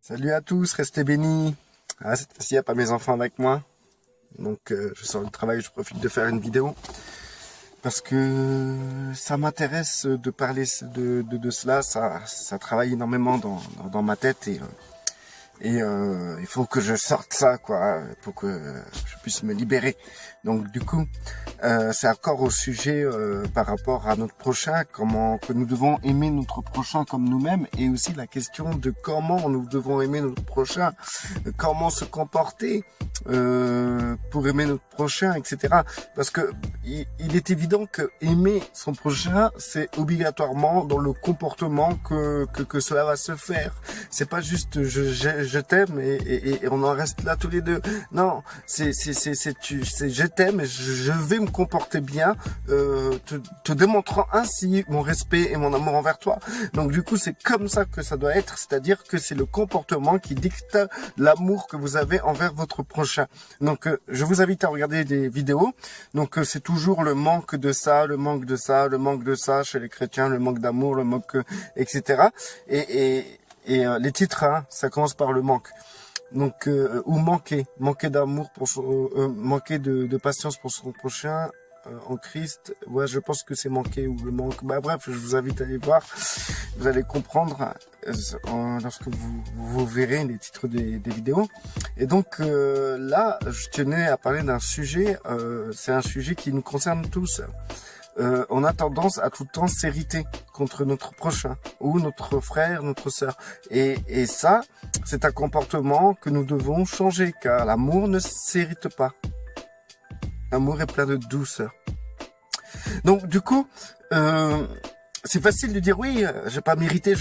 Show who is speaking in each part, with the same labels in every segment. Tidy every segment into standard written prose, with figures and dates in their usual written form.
Speaker 1: Salut à tous, restez bénis. Cette fois-ci, il n'y a pas mes enfants avec moi. Donc, je sors du travail, je profite de faire une vidéo. Parce que ça m'intéresse de parler de cela. Ça travaille énormément dans ma tête. Et il faut que je sorte ça, quoi, pour que je puisse me libérer. Donc du coup, c'est encore au sujet par rapport à notre prochain, comment que nous devons aimer notre prochain comme nous-mêmes, et aussi la question de comment nous devons aimer notre prochain, comment se comporter pour aimer notre prochain, etc. Parce que il est évident que aimer son prochain, c'est obligatoirement dans le comportement que cela va se faire. C'est pas juste je t'aime et on en reste là tous les deux. Non, c'est je t'aime et je vais me comporter bien, te démontrant ainsi mon respect et mon amour envers toi. Donc du coup, c'est comme ça que ça doit être, c'est-à-dire que c'est le comportement qui dicte l'amour que vous avez envers votre prochain. Donc je vous invite à regarder des vidéos. Donc c'est toujours le manque de ça, le manque de ça, le manque de ça chez les chrétiens, le manque d'amour, le manque, etc. Et les titres, hein, ça commence par le manque. Donc, ou manquer d'amour pour son, manquer de patience pour son prochain en Christ. Ouais, je pense que c'est manquer ou le manque. Bah bref, je vous invite à aller voir. Vous allez comprendre lorsque vous verrez les titres des vidéos. Et donc là, je tenais à parler d'un sujet. C'est un sujet qui nous concerne tous. On a tendance à tout le temps s'irriter contre notre prochain ou notre frère, notre sœur. Et ça, c'est un comportement que nous devons changer, car l'amour ne s'irrite pas. L'amour est plein de douceur. Donc du coup, c'est facile de dire oui, je vais pas m'irriter.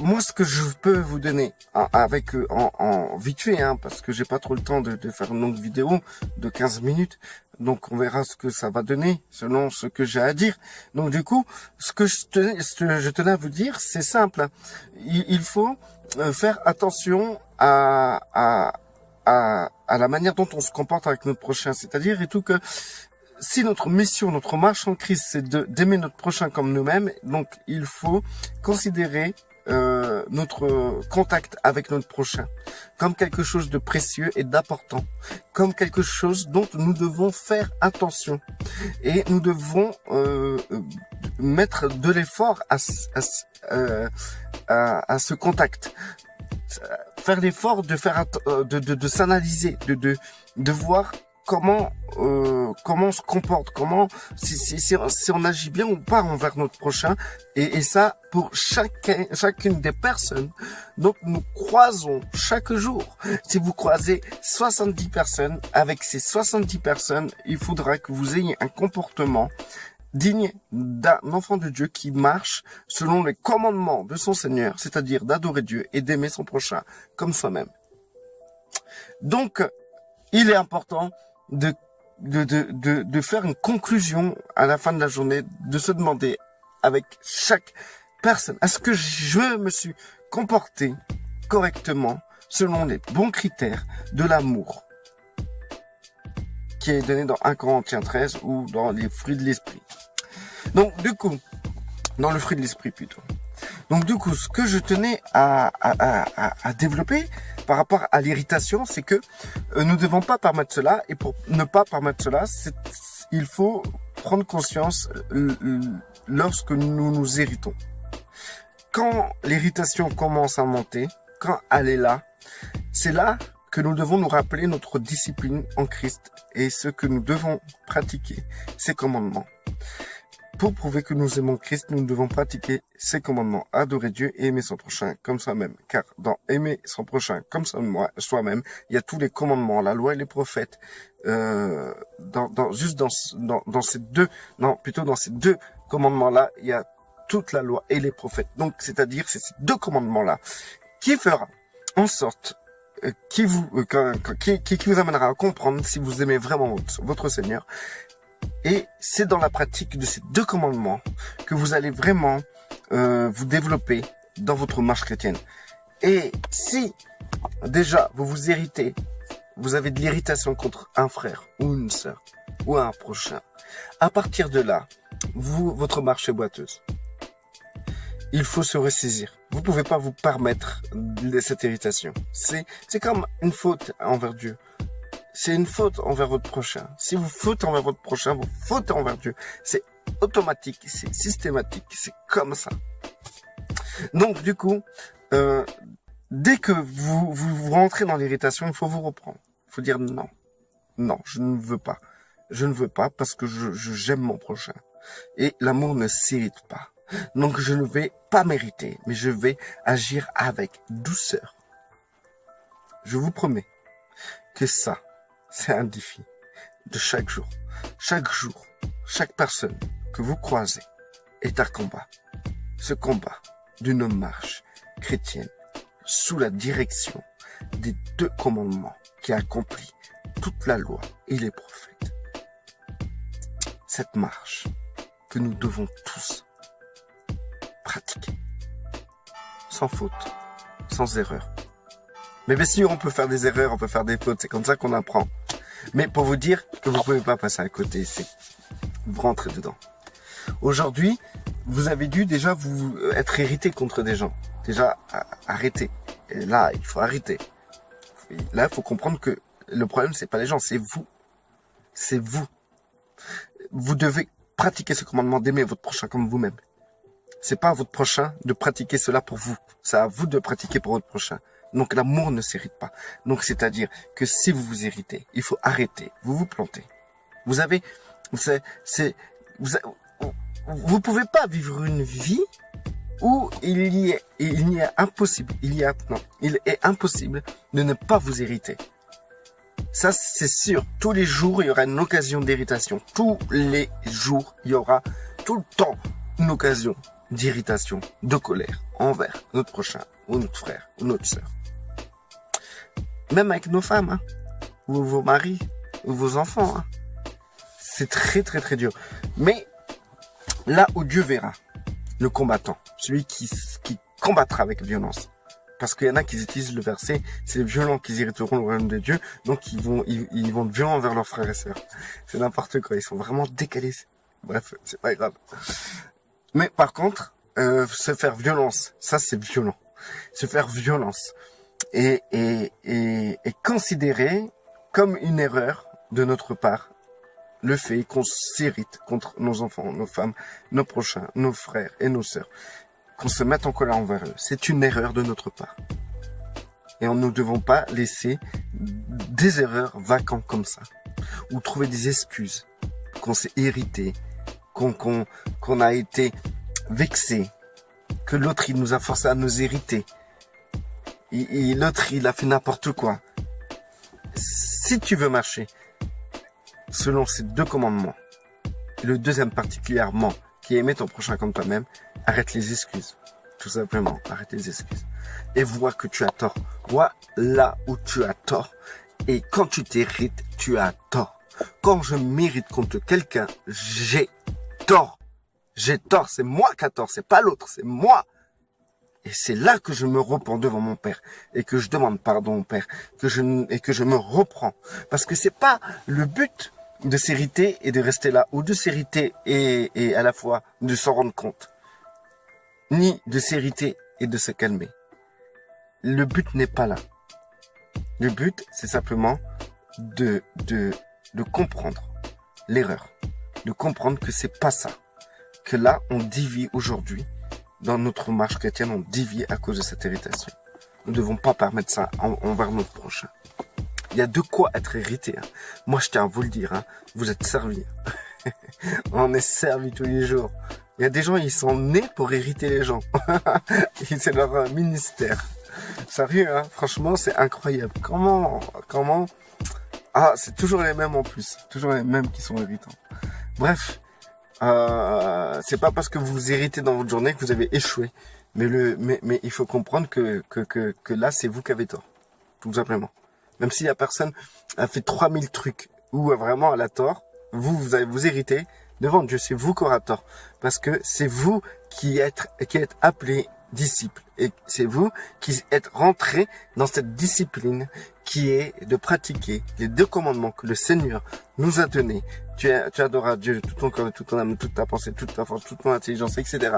Speaker 1: Moi, ce que je peux vous donner en vite fait, hein, parce que j'ai pas trop le temps de faire une longue vidéo de 15 minutes. Donc on verra ce que ça va donner selon ce que j'ai à dire. Donc du coup, ce que je tenais à vous dire, c'est simple. Il faut faire attention à la manière dont on se comporte avec notre prochain. C'est-à-dire et tout que si notre mission, notre marche en Christ, c'est d'aimer notre prochain comme nous-mêmes, donc il faut considérer notre contact avec notre prochain comme quelque chose de précieux et d'important, comme quelque chose dont nous devons faire attention et nous devons mettre de l'effort à ce contact, faire l'effort de faire de s'analyser, de voir comment on se comporte, comment si on agit bien ou pas envers notre prochain, et ça pour chacune des personnes. Donc nous croisons chaque jour. Si vous croisez 70 personnes, avec ces 70 personnes, il faudra que vous ayez un comportement digne d'un enfant de Dieu qui marche selon les commandements de son Seigneur, c'est-à-dire d'adorer Dieu et d'aimer son prochain comme soi-même. Donc il est important de faire une conclusion à la fin de la journée, de se demander avec chaque personne, est-ce que je me suis comporté correctement selon les bons critères de l'amour qui est donné dans 1 Corinthiens 13 ou dans les fruits de l'esprit. Donc du coup, dans le fruit de l'esprit plutôt. Donc du coup, ce que je tenais à développer par rapport à l'irritation, c'est que nous ne devons pas permettre cela, et pour ne pas permettre cela, il faut prendre conscience lorsque nous nous irritons. Quand l'irritation commence à monter, quand elle est là, c'est là que nous devons nous rappeler notre discipline en Christ et ce que nous devons pratiquer, ses commandements. Pour prouver que nous aimons Christ, nous devons pratiquer ses commandements, adorer Dieu et aimer son prochain comme soi-même. Car dans aimer son prochain comme soi-même, il y a tous les commandements, la loi et les prophètes. Dans ces deux commandements-là, il y a toute la loi et les prophètes. Donc, c'est-à-dire, c'est ces deux commandements-là qui fera en sorte qui vous amènera à comprendre si vous aimez vraiment votre Seigneur. Et c'est dans la pratique de ces deux commandements que vous allez vraiment vous développer dans votre marche chrétienne. Et si déjà vous vous irritez, vous avez de l'irritation contre un frère ou une sœur ou un prochain, à partir de là, votre marche est boiteuse. il faut se ressaisir. Vous pouvez pas vous permettre cette irritation. C'est comme une faute envers Dieu. C'est une faute envers votre prochain. Si vous fautez envers votre prochain, vous fautez envers Dieu. C'est automatique, c'est systématique, c'est comme ça. Donc du coup, dès que vous rentrez dans l'irritation, il faut vous reprendre. Il faut dire non. Non, je ne veux pas. Je ne veux pas parce que j'aime mon prochain. Et l'amour ne s'irrite pas. Donc je ne vais pas mériter, mais je vais agir avec douceur. Je vous promets que ça, c'est un défi de chaque jour. Chaque jour, chaque personne que vous croisez est un combat. Ce combat d'une marche chrétienne sous la direction des 2 commandements qui accomplit toute la loi et les prophètes. Cette marche que nous devons tous pratiquer. Sans faute, sans erreur. Mais bien sûr, on peut faire des erreurs, on peut faire des fautes, c'est comme ça qu'on apprend. Mais pour vous dire que vous ne pouvez pas passer à côté, c'est vous rentrez dedans. Aujourd'hui, vous avez dû déjà vous être irrité contre des gens. Déjà, arrêtez. Et là, il faut arrêter. Là, il faut comprendre que le problème, c'est pas les gens, c'est vous. C'est vous. Vous devez pratiquer ce commandement d'aimer votre prochain comme vous-même. C'est pas à votre prochain de pratiquer cela pour vous. C'est à vous de pratiquer pour votre prochain. Donc l'amour ne s'irrite pas. Donc c'est-à-dire que si vous vous irritez, il faut arrêter. Vous vous plantez. Vous pouvez pas vivre une vie où il est impossible de ne pas vous irriter. Ça, c'est sûr. Tous les jours, il y aura une occasion d'irritation. Tous les jours, il y aura tout le temps une occasion d'irritation, de colère envers notre prochain, ou notre frère, ou notre sœur. Même avec nos femmes, hein, ou vos maris, ou vos enfants. Hein. C'est très, très, très dur. Mais là où Dieu verra le combattant, celui qui combattra avec violence, parce qu'il y en a qui utilisent le verset, c'est les violents qui irriteront le royaume de Dieu, donc ils vont être violents envers leurs frères et sœurs. C'est n'importe quoi, ils sont vraiment décalés. Bref, c'est pas grave. Mais par contre, se faire violence, ça c'est violent. Se faire violence et considérer comme une erreur de notre part le fait qu'on s'irrite contre nos enfants, nos femmes, nos prochains, nos frères et nos sœurs, qu'on se mette en colère envers eux. C'est une erreur de notre part. Et nous ne devons pas laisser des erreurs vacantes comme ça, ou trouver des excuses, qu'on s'est irrité, qu'on a été vexé, que l'autre il nous a forcé à nous irriter, et l'autre il a fait n'importe quoi. Si tu veux marcher selon ces 2 commandements, et le deuxième particulièrement, qui est aimer ton prochain comme toi-même, arrête les excuses. Tout simplement, arrête les excuses. Et vois que tu as tort. Vois là où tu as tort. Et quand tu t'irrites, tu as tort. Quand je m'irrite contre quelqu'un, j'ai tort. J'ai tort, c'est moi qui ai tort, c'est pas l'autre, c'est moi. Et c'est là que je me repens devant mon Père et que je demande pardon au Père, et que je me reprends. Parce que c'est pas le but de s'irriter et de rester là, ou de s'irriter et à la fois de s'en rendre compte, ni de s'irriter et de se calmer. Le but n'est pas là. Le but, c'est simplement de comprendre l'erreur, de comprendre que c'est pas ça, que là, on dévie aujourd'hui, dans notre marche chrétienne, on dévie à cause de cette irritation. Nous ne devons pas permettre ça envers notre prochain. Il y a de quoi être irrité. Hein. Moi, je tiens à vous le dire, hein, vous êtes servis. On est servis tous les jours. Il y a des gens, ils sont nés pour irriter les gens. C'est leur ministère. Sérieux, hein, franchement, c'est incroyable. Comment Ah, c'est toujours les mêmes en plus. Toujours les mêmes qui sont irritants. Bref, c'est pas parce que vous vous irritez dans votre journée que vous avez échoué. Mais il faut comprendre que là, c'est vous qui avez tort. Tout simplement. Même si la personne a fait 3000 trucs ou vraiment elle a tort, vous allez vous irriter devant Dieu. C'est vous qui aurez tort. Parce que c'est vous qui êtes appelé disciple. Et c'est vous qui êtes rentrés dans cette discipline qui est de pratiquer les 2 commandements que le Seigneur nous a donnés. Tu adoras Dieu de tout ton corps, de toute ton âme, de toute ta pensée, toute ta force, toute ton intelligence, etc.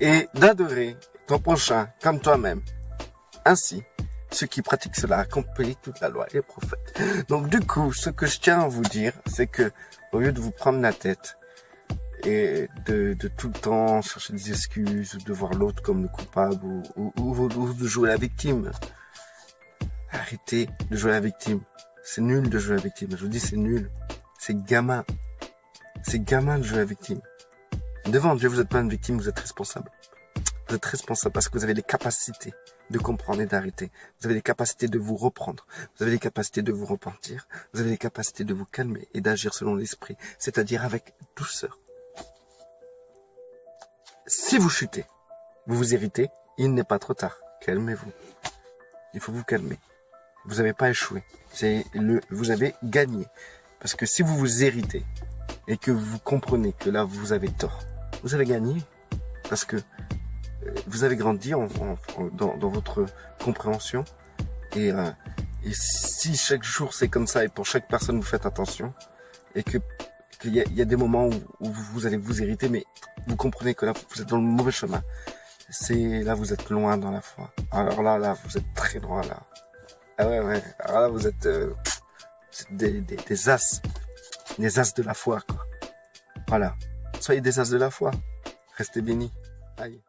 Speaker 1: Et d'adorer ton prochain comme toi-même. Ainsi, ceux qui pratiquent cela accomplissent toute la loi et les prophètes. Donc du coup, ce que je tiens à vous dire, c'est que au lieu de vous prendre la tête et de tout le temps chercher des excuses, de voir l'autre comme le coupable ou de jouer la victime, arrêtez de jouer la victime. C'est nul de jouer la victime. Je vous dis, c'est nul. C'est gamin. C'est gamin de jouer la victime. Devant Dieu, vous n'êtes pas une victime, vous êtes responsable. Vous êtes responsable parce que vous avez les capacités de comprendre et d'arrêter. Vous avez les capacités de vous reprendre. Vous avez les capacités de vous repentir. Vous avez les capacités de vous calmer et d'agir selon l'esprit, c'est-à-dire avec douceur. Si vous chutez, vous vous irritez, il n'est pas trop tard. Calmez-vous. Il faut vous calmer. Vous n'avez pas échoué. Vous avez gagné. Parce que si vous vous irritez et que vous comprenez que là vous avez tort, vous avez gagné. Parce que vous avez grandi dans votre compréhension. Et si chaque jour c'est comme ça et pour chaque personne vous faites attention, et qu'il y a des moments où vous allez vous irriter, mais vous comprenez que là vous êtes dans le mauvais chemin. Là vous êtes loin dans la foi. Alors là vous êtes très loin là. Ah ouais. Alors là vous êtes des as. Des as de la foi quoi. Voilà. Soyez des as de la foi. Restez bénis. Aïe.